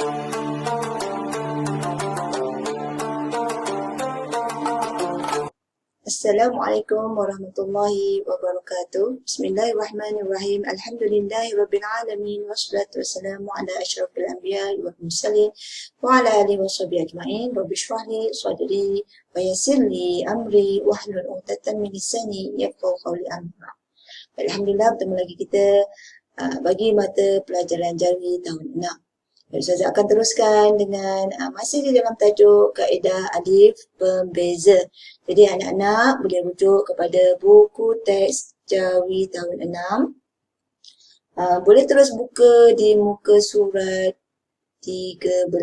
Assalamualaikum warahmatullahi wabarakatuh. Bismillahirrahmanirrahim. Alhamdulillahirabbil alamin wassalatu wassalamu ala asyrafil anbiya'i wal mursalin wa ala alihi washabihi ajmain. Rabbi shrah li sadri wa yassir li amri wahlul 'uqdatam min lisani yafqahu qawli. Alhamdulillah, bertemu lagi kita bagi mata pelajaran Jarwi tahun 6. Ustazah akan teruskan dengan masih di dalam tajuk kaedah alif pembeza. Jadi anak-anak boleh rujuk kepada buku teks Jarwi tahun 6. Boleh terus buka di muka surat 13.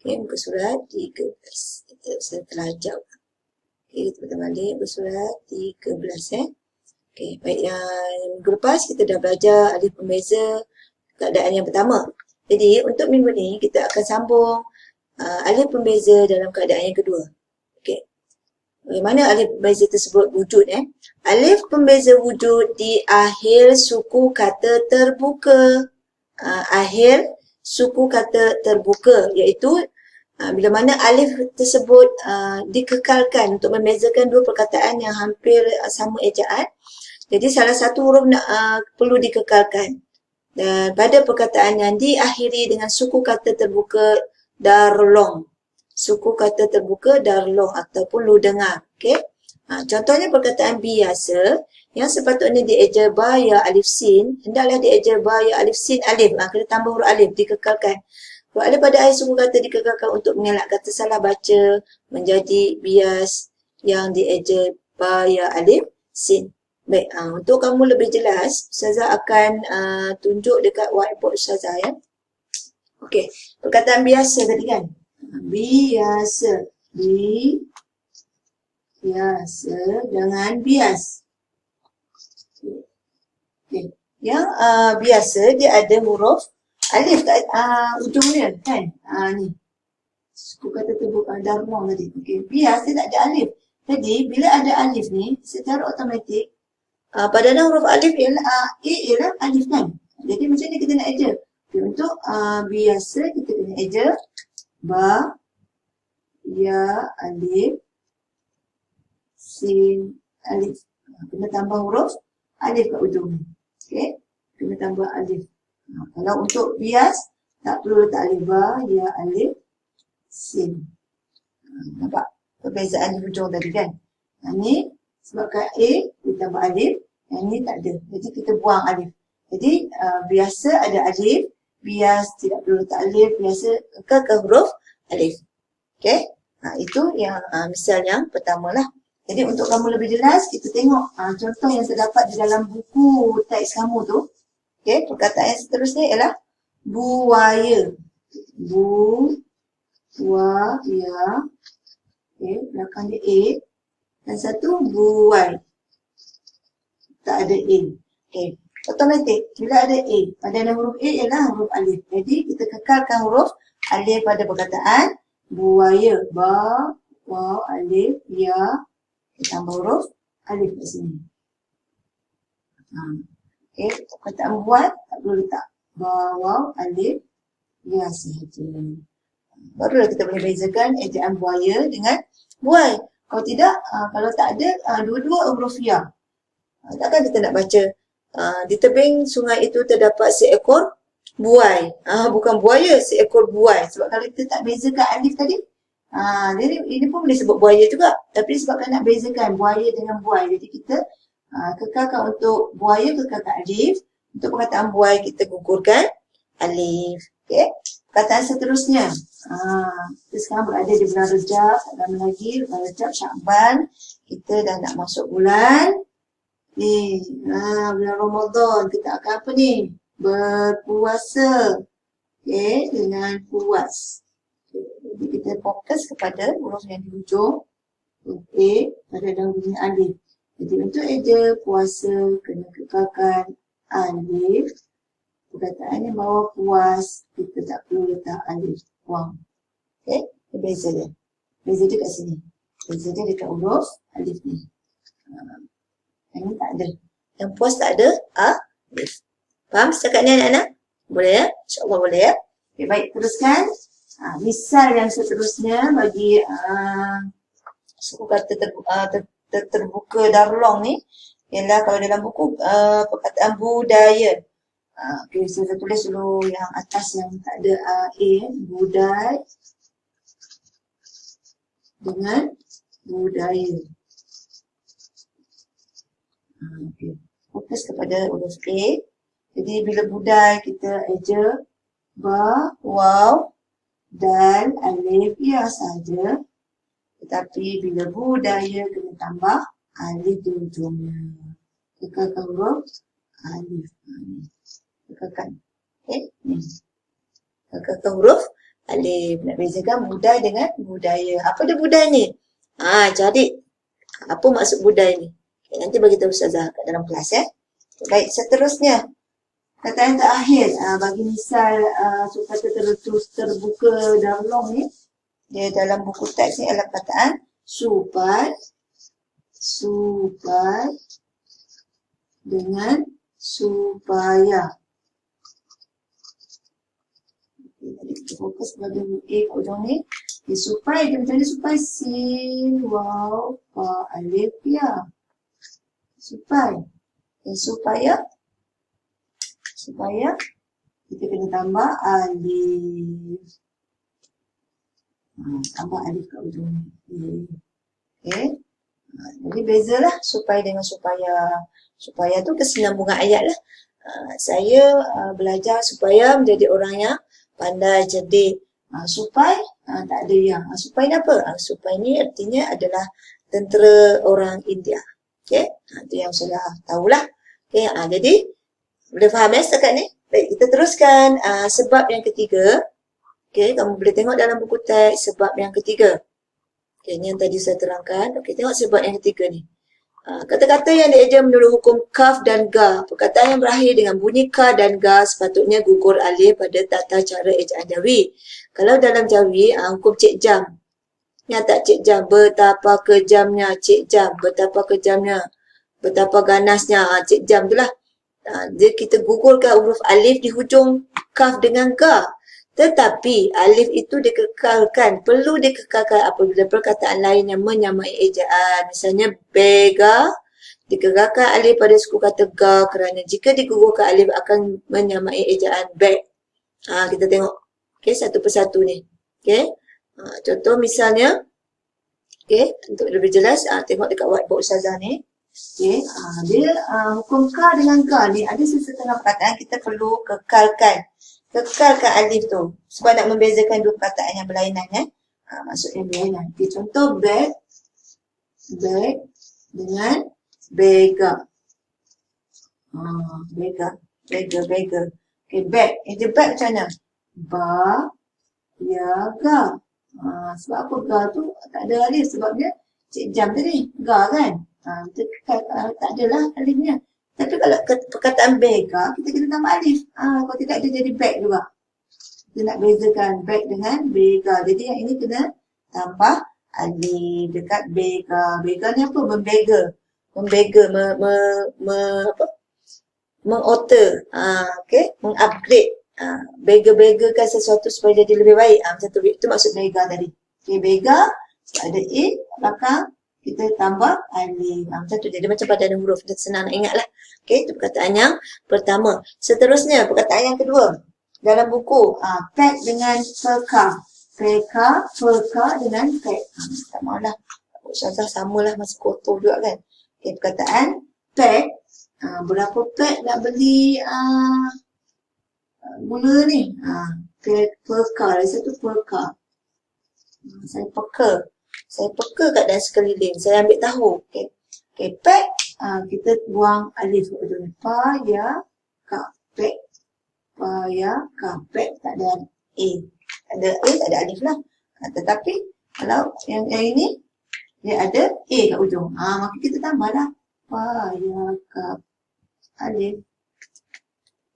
Okay, muka surat 13. Kita terlajak. Okay, kita potong balik muka surat 13. Okay, baik, minggu lepas kita dah belajar alif pembeza keadaan yang pertama. Jadi untuk minggu ni kita akan sambung alif pembeza dalam keadaan yang kedua. Okey. Bagaimana alif pembeza tersebut wujud Alif pembeza wujud di akhir suku kata terbuka. Akhir suku kata terbuka, iaitu bila mana alif tersebut dikekalkan untuk membezakan dua perkataan yang hampir sama ejaan. Jadi salah satu huruf perlu dikekalkan. Dan pada perkataan yang diakhiri dengan suku kata terbuka darlong. Suku kata terbuka darlong ataupun lu dengar. Okay? Contohnya perkataan biasa yang sepatutnya dieja ba ya alif sin, hendaklah dieja ba ya alif sin alif. Kena tambah huruf alif, dikekalkan. Huruf alif pada akhir suku kata dikekalkan untuk mengelak kata salah baca menjadi bias yang dieja ba ya alif sin. Baik, untuk kamu lebih jelas, Ustazah akan tunjuk dekat whiteboard Ustazah ya. Okey, perkataan biasa tadi kan? Biasa. Biasa dengan bias. Okey. Yang biasa dia ada huruf alif kat ujungnya kan? Ni. Suku kata terbuka darmong tadi. Okey, bias dia tak ada alif. Jadi bila ada alif ni, secara automatik padanan huruf alif ialah alif kan. Jadi macam ni kita nak eja. Okay, untuk biasa kita kena eja ba, ya, alif, sin, alif. Kena tambah huruf alif kat ujung ni. Okay. Kena tambah alif. Kalau untuk bias, tak perlu letak alif ba, ya, alif, sin. Nampak perbezaan di hujung tadi kan. Ni sebabkan A ditambah alif, yang ni tak ada. Jadi kita buang alif. Jadi biasa ada alif, bias tidak perlu letak alif, biasa ke huruf alif. Okey? Itu yang misal yang pertama lah. Jadi untuk kamu lebih jelas, kita tengok contoh yang terdapat di dalam buku teks kamu tu. Okey, perkataan yang seterusnya ialah buaya. Buaya. Okey, belakang dia A. Dan satu buai. Tak ada A. Okey. Automatik. Bila ada A. Padanan huruf A ialah huruf alif. Jadi kita kekalkan huruf alif pada perkataan buaya. Ba, waw, alif, ya. Kita tambah huruf alif kat sini. Okey. Perkataan buat tak perlu letak. Ba, waw, alif, ya sahaja. Barulah kita boleh bezakan ejaan buaya dengan buai. Kalau tidak, kalau tak ada dua-dua huruf ya. Takkan kita nak baca di tebing sungai itu terdapat seekor buai. Bukan buaya, seekor buai. Sebab kalau kita tak bezakan alif tadi, ini pun boleh sebut buaya juga. Tapi sebabkan nak bezakan buaya dengan buai. Jadi kita kekalkan untuk buaya, kekalkan alif. Untuk perkataan buai kita gugurkan alif. Okay. Perkataan seterusnya. Kita sekarang berada di bulan Rejab. Tak lama lagi, bulan Rejab, Syakban. Kita dah nak masuk bulan ni, bulan Ramadan. Kita akan apa ni? Berpuasa. Okay, dengan puas. Okay. Jadi kita fokus kepada huruf yang di hujung. Okay, pada dalam bunyi alif. Jadi untuk eja puasa, kena kekalkan alif. Perkataan yang bawah puas, kita tak perlu letak alif. Buang. Okay, beza dia. Beza dia kat sini. Beza dia dekat huruf alif ni. Yang ni tak ada. Yang puas tak ada alif. Faham setakat ni anak-anak? Boleh ya? InsyaAllah boleh ya? Okay, baik, teruskan. Misal yang seterusnya bagi suku kata terbuka Darlong ni ialah kalau dalam buku perkataan budaya. Okay, saya tulis dulu yang atas yang tak ada A. Budaya dengan budaya. Okay. Fokus kepada huruf A. Jadi bila budaya kita eja ba, waw, dal, alif ya saja. Tetapi bila budaya kena tambah alif di ujungnya. Kekalkan huruf alif. Kekalkan. Okay. Kekalkan huruf alif. Nak bezakan budaya dengan budaya. Apa dia budaya ni? Cari apa maksud budaya ni. Okay, nanti bagi tahu Ustazah kat dalam kelas ya. Okay, baik, seterusnya. Kata yang terakhir, bagi misal kata terbuka Darlong ni, dia dalam buku teks ni adalah perkataan supai dengan supaya. Jadi kita fokus pada A kat ujung ni. Supaya dia macam ni, supaya sin, waw, pa, alif, ya. Supaya kita kena tambah alif. Tambah alif kat ujung ni. Okay. Jadi bezalah supaya dengan supaya. Supaya tu kesinambungan ayat lah. Saya belajar supaya menjadi orang yang pandai, cerdik. Supaya tak ada yang. Supaya ni apa? Supaya ni artinya adalah tentera orang India. Okay. Itu yang sudah tahulah. Okay. Jadi boleh faham setakat ni? Baik, kita teruskan sebab yang ketiga. Okay, kamu boleh tengok dalam buku teks sebab yang ketiga. Okay, ni yang tadi saya terangkan. Okay, tengok sebab yang ketiga ni. Kata-kata yang dieja menurut hukum kaf dan ga. Perkataan yang berakhir dengan bunyi ka dan ga sepatutnya gugur alif pada tata cara ejaan Jawi. Kalau dalam Jawi, hukum cik jam. Nyata cik jam. Betapa kejamnya cik jam. Betapa kejamnya. Betapa ganasnya cik jam tu lah. Jadi kita gugurkan huruf alif di hujung kaf dengan ga. Tetapi alif itu dikekalkan, perlu dikekalkan apabila perkataan lain yang menyamai ejaan. Misalnya bega, dikekalkan alif pada suku kata ga kerana jika digugurkan alif akan menyamai ejaan beg. Kita tengok okay, satu persatu ni. Okay. Contoh misalnya, okay, untuk lebih jelas, tengok dekat whiteboard Ustazah ni. Okay, dia hukum ka dengan ga ni ada sesetengah perkataan kita perlu kekalkan alif tu sebab nak membezakan dua perkataan yang berlainan maksudnya berlainan. Okay, contoh beg dengan bega. Bega. Okay, beg. Dia beg macam mana? Ba, ya, ga. Sebab apa ga tu tak ada alif sebab dia cik jam tadi. Ga kan? Tak adalah alifnya. Tapi kalau perkataan bega, kita kena tambah alif. Kalau tidak, dia jadi beg juga. Kita nak bezakan beg dengan bega. Jadi yang ini kena tambah alif dekat bega. Bega ni apa? Membega. Meng-alter. Okay? Meng-upgrade. Bega-begakan sesuatu supaya jadi lebih baik. Macam tu. Itu maksud bega tadi. Okay, bega. Ada A belakang. Kita tambah alif. Macam tu. Jadi macam padanan huruf. Senang nak ingat lah. Okay, itu perkataan yang pertama. Seterusnya, perkataan yang kedua. Dalam buku, pek dengan peka. Peka dengan pek. Tak maulah. Ustazah samalah masih kotor juga kan. Okay, perkataan pek. Berapa pek nak beli gula ni? Peka. Dari satu peka. Saya peka kat dalam sekeliling. Saya ambil tahu. Okay, pek. Kita buang alif ke ujung ni. Pa, ya, ka, pek. Pa, ya, ka, pek. Tak ada A. Tak ada alif lah. Tetapi, kalau yang ini, dia ada A kat ujung. Maka kita tambahlah. Pa, ya, ka, alif.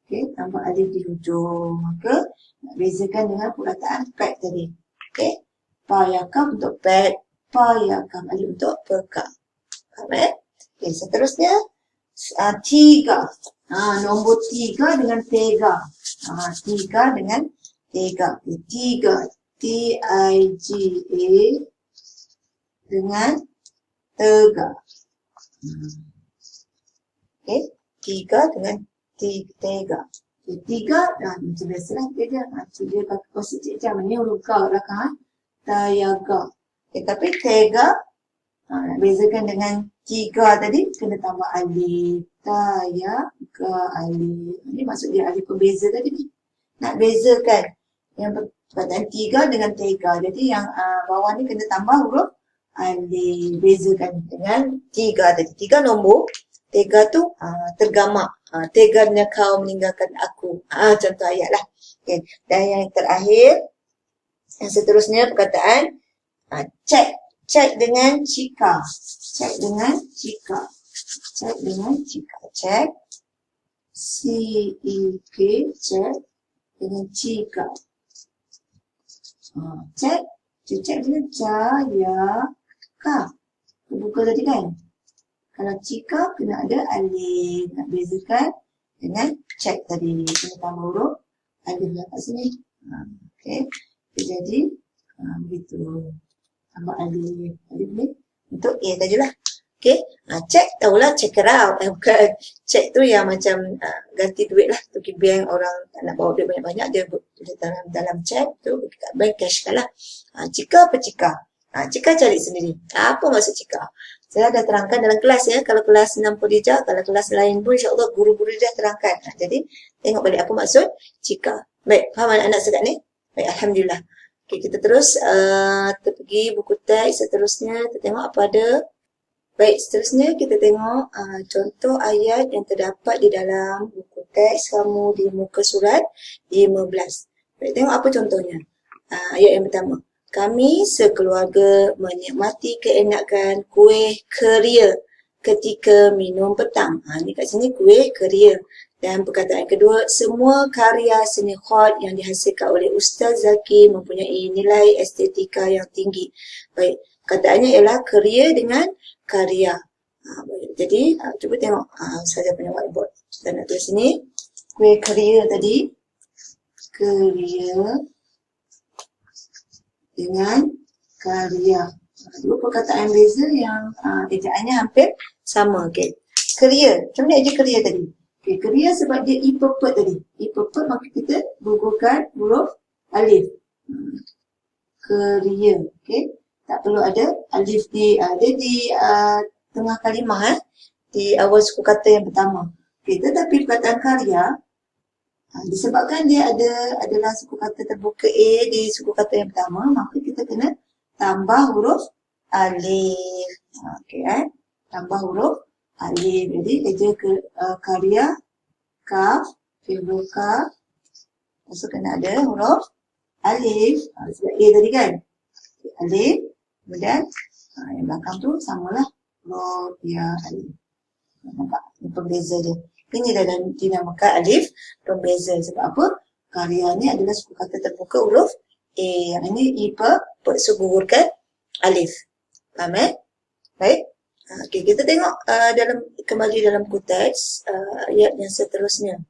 Okay, tambah alif di hujung. Maka, nak bezakan dengan perkataan pek tadi. Okay. Pa, ya, ka untuk pek. Pa, ya, ka, alif untuk peka. Faham Okay, seterusnya, tiga. Nombor tiga dengan tega. Tiga dengan Tiga. Tiga. T-I-G-A dengan tega. Okay. Tiga dengan tega. Okay. Tiga, macam biasalah dia. Dia pakai positif macam ni huruf K belakang. Tayaga. Okay. Tapi tega, nak bezakan dengan tiga tadi, kena tambah alif. Tayaga alif. Ini maksud dia alif pembeza tadi ni. Nak bezakan yang perkataan tiga dengan tega. Jadi yang bawah ni kena tambah huruf alif. Bezakan dengan tiga tadi. Tiga nombor. Tega tu tergamak. Teganya kau meninggalkan aku. Contoh ayat lah. Okay. Dan yang terakhir, yang seterusnya perkataan cek. Cek dengan cika. Cek dengan cika. Cek dengan cika. Cek. C-E-K. Cek dengan cika. Cek. Cek dengan caya. Ka. Buka tadi kan? Kalau cika, kena ada alif. Nak bezakan dengan cek tadi. Kena tambah huruf alif lah kat sini. Okay. Jadi, begitu. Tambah alif. Alif ni untuk A tadi lah. Okay. Cek tahulah check it out. Bukan. Cek tu yang macam ganti duit lah. Pergi bank, orang tak nak bawa duit banyak-banyak. Dia dalam cek tu, pergi kat bank cashkan lah. Cika apa cika? Cika cari sendiri. Apa maksud cika? Saya dah terangkan dalam kelas ya. Kalau kelas 6 Perdija, kalau kelas lain pun insyaAllah guru-guru dah terangkan. Jadi, tengok balik apa maksud cika. Baik, faham anak-anak sekat ni? Baik, Alhamdulillah. Okay, kita terus kita pergi buku teks seterusnya. Kita tengok apa ada. Baik, seterusnya kita tengok contoh ayat yang terdapat di dalam buku teks kamu di muka surat 15. Baik, tengok apa contohnya. Ayat yang pertama. Kami sekeluarga menikmati keenakan kuih keria ketika minum petang. Ni kat sini kuih keria. Dan perkataan kedua, semua karya seni khot yang dihasilkan oleh Ustaz Zaki mempunyai nilai estetika yang tinggi. Baik, perkataannya ialah keria dengan karya. Jadi, cuba tengok saja punya whiteboard. Kita nak tulis sini. Kuih keria tadi. Keria dengan karya. Dua perkataan beza yang ejaannya hampir sama. Okay. Keria. Macam mana eja keria tadi? Okay, keria sebab dia ipepet tadi. Ipepet maka kita gugurkan huruf alif. Keria. Okay. Tak perlu ada alif dia di tengah kalimah. Di awal suku kata yang pertama. Okay, tetapi perkataan karya disebabkan dia adalah suku kata terbuka A di suku kata yang pertama, maka kita kena tambah huruf alif. Okey tambah huruf alif. Jadi eja karya kaf, fi'il kaf. Lepas kena ada huruf alif. Sebab A tadi kan. Alif. Kemudian yang belakang tu samalah huruf ya alif. Nampak? Ini pembeza dia. Ini dinamakan alif pembeza. Sebab apa? Karya ni adalah suku kata terbuka huruf A. Yang ini gugurkan alif. Faham Baik. Okay, kita tengok kembali dalam konteks ayat yang seterusnya.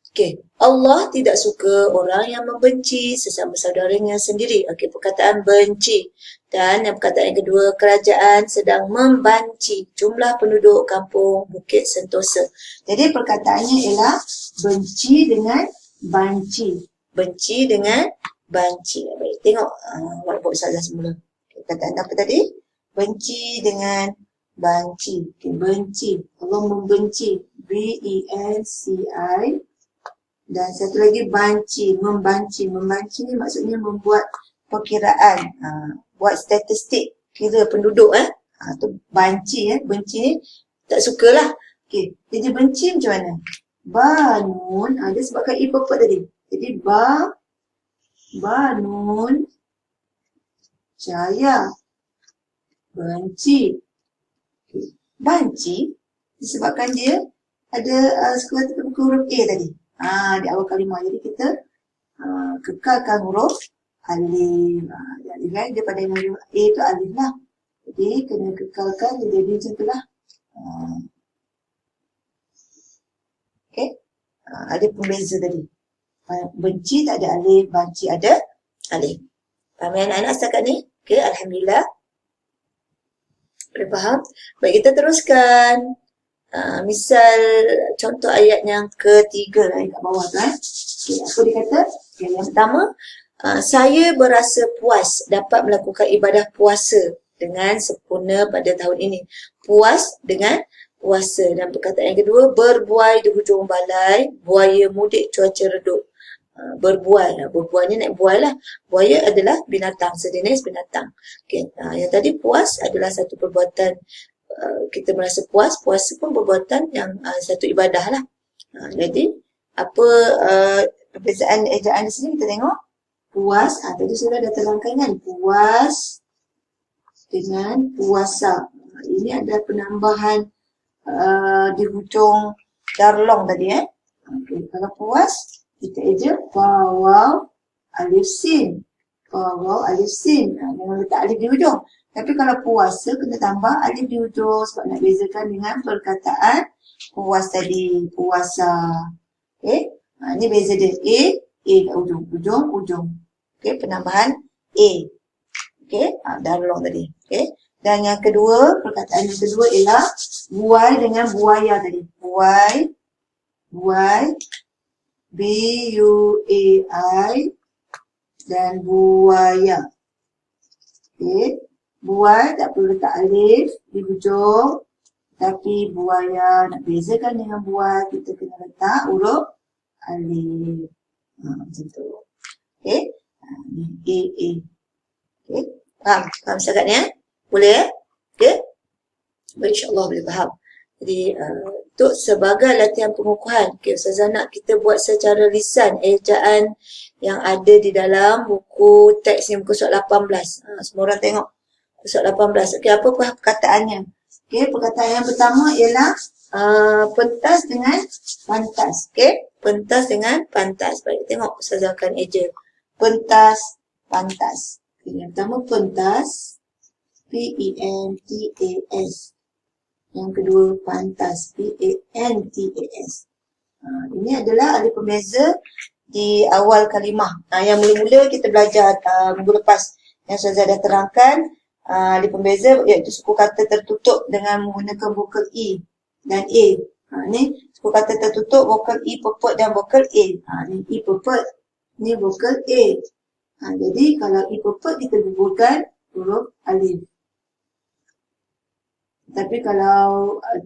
Okay. Allah tidak suka orang yang membenci sesama saudaranya sendiri. Okay, perkataan benci. Dan yang perkataan yang kedua, kerajaan sedang membanci jumlah penduduk kampung Bukit Sentosa. Jadi perkataannya ialah benci dengan banci. Benci dengan banci. Baik, tengok whiteboard saja semula. Okay, perkataan apa tadi? Benci dengan banci. Okay, benci. Allah membenci. B-E-N-C-I. Dan satu lagi banci, membanci. Membanci ni maksudnya membuat perkiraan, buat statistik, kira penduduk tu banci benci ni tak sukalah. Okey, jadi benci macam mana? Banun, dia sebabkan i pepet tadi. Jadi banun jaya benci. Okay. Banci disebabkan dia ada suku kata terbuka huruf A tadi. Di awal kalimah. Jadi kita kekalkan huruf alif. Jadi kan dia pada huruf A tu alif lah. Jadi kena kekalkan dia jadi macam tu lah. Okay. Ada pembeza tadi. Benci tak ada alif, banci ada alif. Faham anak-anak setakat ni? Okey, alhamdulillah. Boleh faham? Baik, kita teruskan. Misal contoh ayat yang ketiga lah kat bawah tu. Okay, apa dia kata? Okay, yang pertama, saya berasa puas dapat melakukan ibadah puasa dengan sempurna pada tahun ini. Puas dengan puasa. Dan perkataan yang kedua, berbuai di hujung balai, buaya mudik cuaca redup. Berbuai ni naik buai lah. Buaya adalah binatang, sejenis binatang. Okay. Yang tadi puas adalah satu perbuatan, kita merasa puas. Puasa pun perbuatan yang satu ibadah lah. Jadi apa perbezaan ejaan di sini kita tengok. Puas, tadi sudah dah terangkan kan, puas dengan puasa. Ini ada penambahan di hujung darlong tadi. Okay. Kalau puas, kita eja waw alif sin. Waw alif sin. Jangan letak alif di hujung. Tapi kalau puasa kena tambah alif di hujung sebab nak bezakan dengan perkataan puas tadi, puasa. Okey. Ini beza dia. A kat hujung. Ujung. Okey, penambahan A. Okey, darlong tadi. Okey. Dan yang kedua, perkataan yang kedua ialah buai dengan buaya tadi. Buai B-U-A-I dan buaya. Okey. Buai tak perlu letak alif di hujung. Tapi buaya nak bezakan dengan buai, kita kena letak huruf alif. Macam tu. Okey. A. Okey. Faham setakat ni Boleh Okey. Baik, insyaAllah boleh faham. Jadi, untuk sebagai latihan pengukuhan, okay, Ustazah nak kita buat secara lisan ejaan yang ada di dalam buku teks ni, muka surat 18. Semua orang tengok muka surat 18. Okey, apa perkataannya? Okey, perkataan yang pertama ialah pentas dengan pantas. Okey, pentas dengan pantas. Baik, tengok Ustazah akan eja. Pentas, pantas. Okay, yang pertama pentas, P-E-N-T-A-S. Yang kedua pantas, P-A-N-T-A-S. Ini adalah alif pembeza di awal kalimah. Yang mula-mula kita belajar minggu lepas yang Ustazah dah terangkan, alif pembeza iaitu suku kata tertutup dengan menggunakan vokal E dan A. Ni suku kata tertutup, vokal E pepet dan vokal A. Ni E pepet, ni vokal A. Jadi kalau E pepet kita gugurkan huruf alif. Tapi kalau A,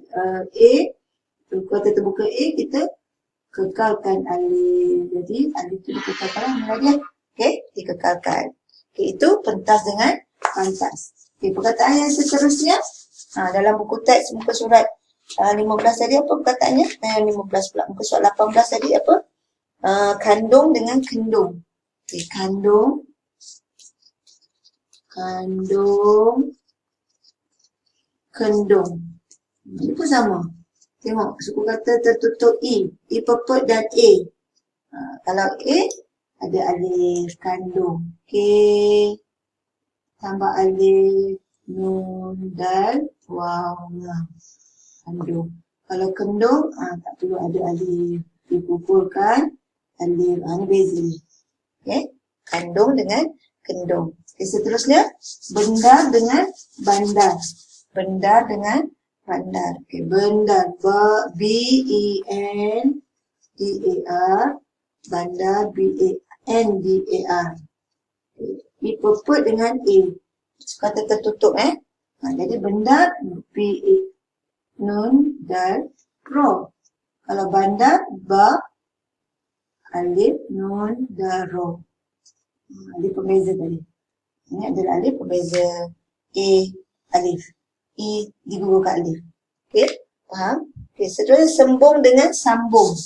kata terbuka A, kita kekalkan alif. Jadi alif itu dikekalkan lagi. Okey, dikekalkan. Okey, itu pentas dengan pantas. Okey, perkataan yang seterusnya dalam buku teks muka surat 15 tadi apa perkataannya? Yang 15 pula. Muka surat 18 tadi apa? Kandung dengan kendung. Okey, kandung. Kendung. Ini pun sama. Tengok, suku kata tertutup E pepet dan A. Kalau A, ada alif kandung. Okey. Tambah alif, nun, dal, waw, lam. Kandung. Kalau kendung, tak perlu ada alif. Dikumpulkan alif. Ini beza ni. Okey. Kandung dengan kendung. Okay, seterusnya, bendar dengan bandar. Bendar dengan bandar. Okay, bendar. B-E-N-D-A-R. Bandar. B-A-N-D-A-R. Okay. Pepet dengan A. Kata tertutup jadi bendar. B-A. Nun. Dal. Ro. Kalau bandar. Ba. Alif. Nun. Dal. Ro. Alif pembeza tadi. Ini adalah alif pembeza A. Alif. I digugurkan alif. Okey, faham? Okey, seterusnya sembung dengan sambung.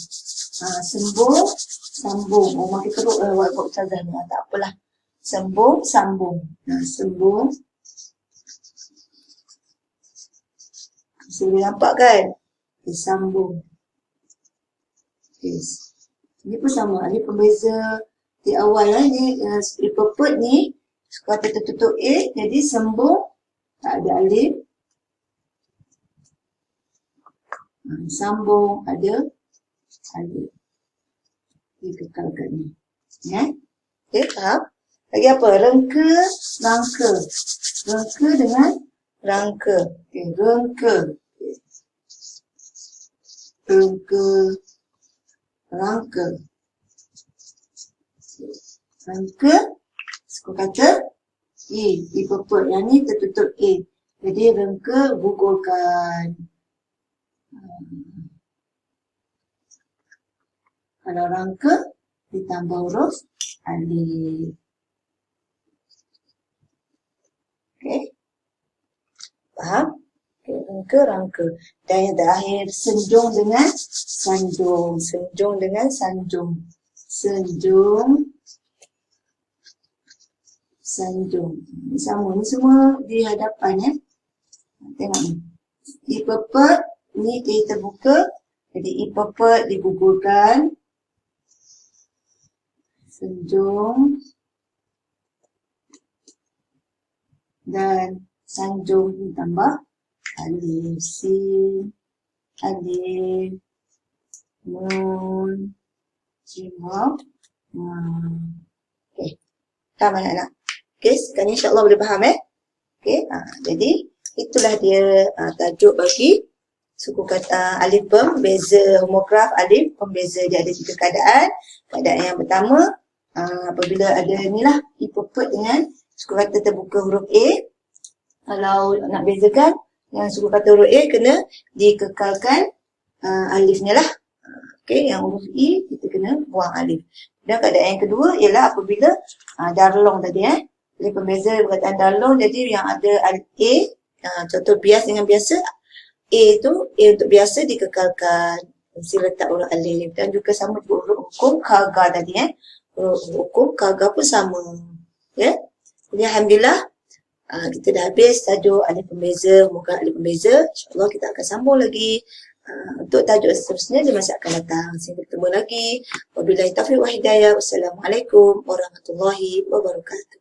Sembung, sambung. Makin teruk buat Ustazah ni. Tak apalah. Sembung, sambung. Sembung. Boleh nampak kan? Okay, sambung. Okay. Ini pun sama. Ini pembeza di awal lah. Ini pepet ni. Kata tertutup A. Jadi sembung. Tak ada alif. Sambung ada alif. dikekalkannya. Ya. Okey, faham? Lagi apa? Rengka, rangka. Rengka dengan rangka. Okey, rengka. Rengka, rangka. Rangka, suku kata I pepek. Yang ni tertutup A. Jadi rengka gugurkan. Kalau rangka ditambah huruf alif. Okey. Faham? Okay, rangka, rangka. Dan yang terakhir, senjung dengan sanjung. Senjung dengan sanjung. Senjung, sanjung. Ini sama. Ini semua di hadapan ya. Tengok ni. I pepek, ni I terbuka. Jadi I pepek digugurkan. Senjung. Dan sanjung ditambah alif, sin, alif, nun, jim, waw. Okey. Faham anak-anak? Okey, sekarang insya-Allah boleh faham Okey, jadi itulah dia tajuk bagi suku kata alif pembeza homograf alif pembeza. Dia ada 3 keadaan. Keadaan yang pertama apabila ada inilah I pepek dengan suku kata terbuka huruf A. Kalau nak bezakan yang suku kata huruf A kena dikekalkan alifnya lah. Okey, yang huruf I kita kena buang alif. Dan keadaan yang kedua ialah apabila darlong tadi Jadi pembeza perkataan darlong, jadi yang ada alif A, contoh bias dengan biasa, A tu, A untuk biasa dikekalkan. Mesti letak huruf alif. Dan juga sama juga huruf hukum kaga tadi Huruf hukum kaga pun sama. Ya. Jadi alhamdulillah kita dah habis tajuk alif pembeza, muka alif pembeza. InsyaAllah kita akan sambung lagi untuk tajuk seterusnya di masa akan datang. Sehingga bertemu lagi. Wabillahi taufiq wa hidayah. Wassalamualaikum warahmatullahi wabarakatuh.